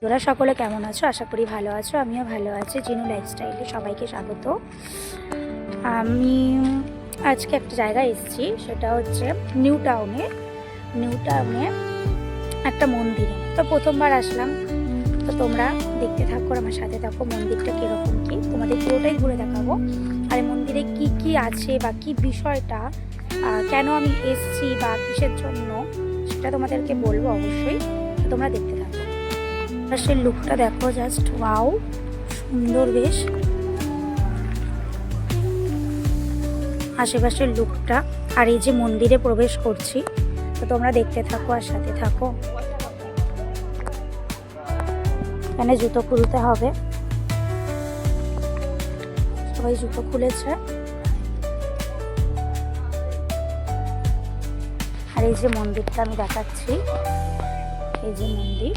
তোরা সকলে কেমন আছো? আশা করি ভালো আছো। আমিও ভালো আছি। জিনু লাইফস্টাইলে সবাইকে স্বাগত। আমি আজকে একটা জায়গায় এসেছি, সেটা হচ্ছে নিউ টাউনে একটা মন্দিরে। তো প্রথমবার আসলাম, তো তোমরা দেখতে থাকো, আমার সাথে থাকো। মন্দিরটা কীরকম কী তোমাদের পুরোটাই ঘুরে দেখাবো। আর এই মন্দিরে কি কি আছে বা কি বিষয়টা, কেন আমি এসেছি বা কিসের জন্য, সেটা তোমাদেরকে বলবো অবশ্যই। তোমরা দেখতে থাকো। আশেপাশের লুকটা দেখো, জাস্ট ওয়াও, সুন্দর বেশ আশেপাশের লুকটা। আর এই যে মন্দিরে প্রবেশ করছি, তো তোমরা দেখতে থাকো আর সাথে থাকো। এখানে জুতো খুলতে হবে, সবাই জুতো খুলেছে। আর এই যে মন্দিরটা আমি দেখাচ্ছি, এই যে মন্দির,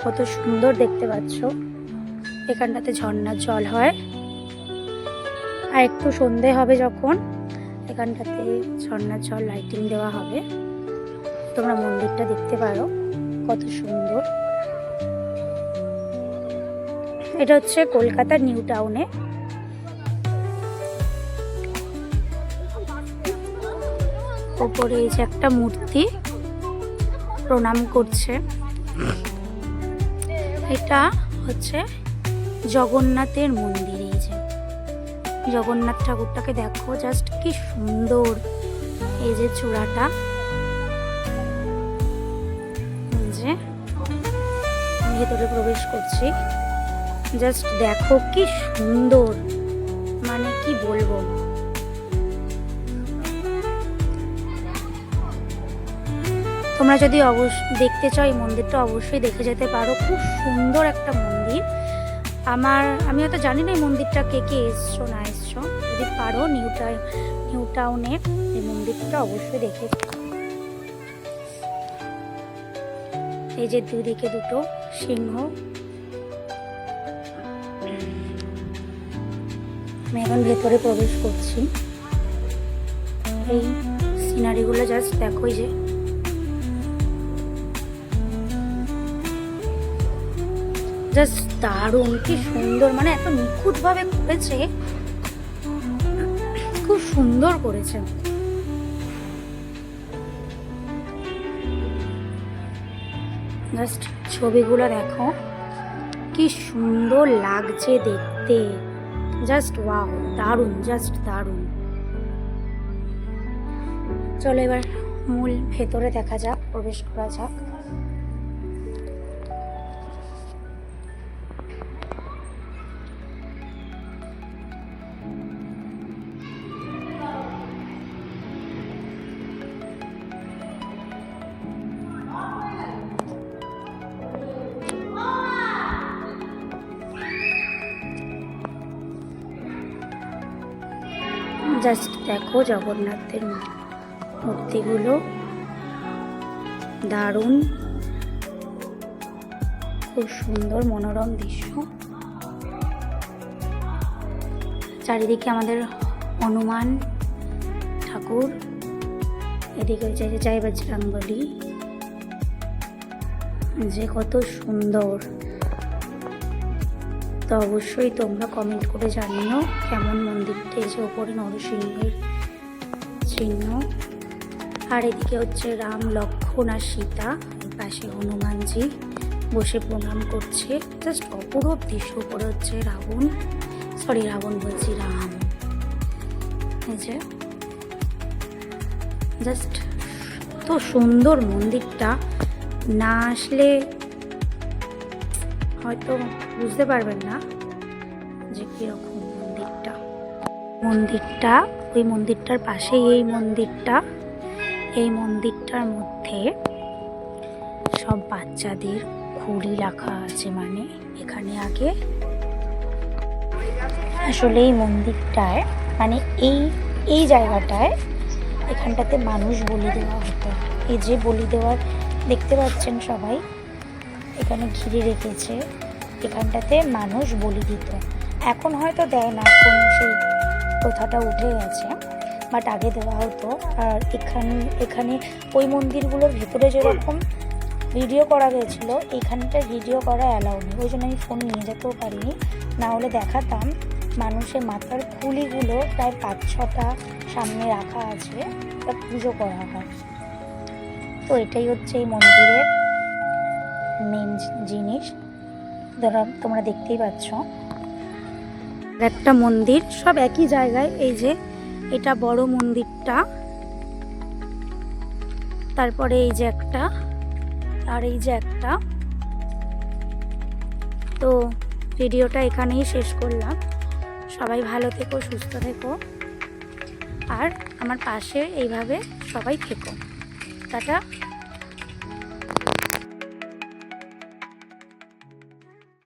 কত সুন্দর দেখতে পাচ্ছ। এখানটাতে ঝর্ণার জল হয়, আর একটু সন্ধে হবে যখন, এখানটাতে ঝর্ণার জল লাইটিং দেওয়া হবে। তোমরা মন্দিরটা দেখতে পারো, কত সুন্দর। এটা হচ্ছে কলকাতার নিউ টাউনে। ওপরে এই যে একটা মূর্তি প্রণাম করছে, এটা হচ্ছে জগন্নাথের মন্দির। এই যে জগন্নাথ ঠাকুরটাকে দেখো, জাস্ট কি সুন্দর। এই যে চূড়াটা, এই যে ভেতরে প্রবেশ করছি, জাস্ট দেখো কি সুন্দর, মানে কি বলবো। তোমরা যদি দেখতে চাও এই মন্দিরটা, অবশ্যই দেখে যেতে পারো। খুব সুন্দর একটা মন্দির। আমি হয়তো জানি না এই মন্দিরটা কে কে এসছো না এসছো, যদি পারো নিউ টাউনে এই মন্দিরটা অবশ্যই দেখে। এই যে দুদিকে দুটো সিংহ। আমি এখন ভেতরে প্রবেশ করছি। এই সিনারিগুলো জাস্ট দেখো, যে জাস্ট দারুণ, কি সুন্দর, মানে এত নিখুঁত ভাবে করেছে, খুব সুন্দর করেছে। জাস্ট ছবিগুলো দেখো, কি সুন্দর লাগছে দেখতে, জাস্ট ওয়াও, দারুণ, জাস্ট দারুণ। চলো এবার মূল ভেতরে দেখা যাক, প্রবেশ করা যাক। জাস্ট দেখো জগন্নাথের মূর্তিগুলো, দারুণ, খুব সুন্দর মনোরম দৃশ্য। চারিদিকে আমাদের হনুমান ঠাকুর, এদিকে জয় বজরংবলী, যে কত সুন্দর। তো অবশ্যই তোমরা কমেন্ট করে জানিও কেমন মন্দিরটা। এই যে ওপরে নরসিংহের চিহ্ন, আর এদিকে হচ্ছে রাম, লক্ষ্মণ আর সীতা, পাশে হনুমানজি বসে প্রণাম করছে। জাস্ট অপূরূপ দৃশ্য। উপরে হচ্ছে রাম, এই যে জাস্ট তো সুন্দর মন্দিরটা, না আসলে হয়তো বুঝতে পারবেন না যে কিরকম মন্দিরটা। ওই মন্দিরটার পাশেই এই মন্দিরটার মধ্যে সব বাচ্চাদের ঘুড়ি রাখা আছে। মানে এখানে আগে আসলে এই মন্দিরটায়, মানে এই জায়গাটায়, এখানটাতে মানুষ বলি দেওয়া হতো। এই যে বলি দেওয়ার দেখতে পাচ্ছেন সবাই, এখানে ঘিরে রেখেছে, এখানটাতে মানুষ বলি দিত। এখন হয়তো দেয় না, এখন সেই প্রথাটা উঠে গেছে। বাট আগে দেওয়া হতো। আর এখানে ওই মন্দিরগুলোর ভেতরে যেরকম ভিডিও করা গেছিলো, এখানটা ভিডিও করা অ্যালাউ নেই, ওই জন্য আমি ফোন নিয়ে যেতেও পারিনি, না হলে দেখাতাম। মানুষের মাথার খুলিগুলো প্রায় 5-6টা সামনে রাখা আছে, তা পুজো করা হয়। তো এটাই হচ্ছে এই মন্দিরের মেন জিনিস, তোমরা দেখতেই পাচ্ছ। একটা মন্দির, সব একই জায়গায়। এই যে এটা বড় মন্দিরটা, তারপরে এই যে একটা, আর এই যে একটা। তো ভিডিওটা এখানেই শেষ করলাম। সবাই ভালো থেকো, সুস্থ থেকো, আর আমার পাশে এইভাবে সবাই থেকো। টাটা।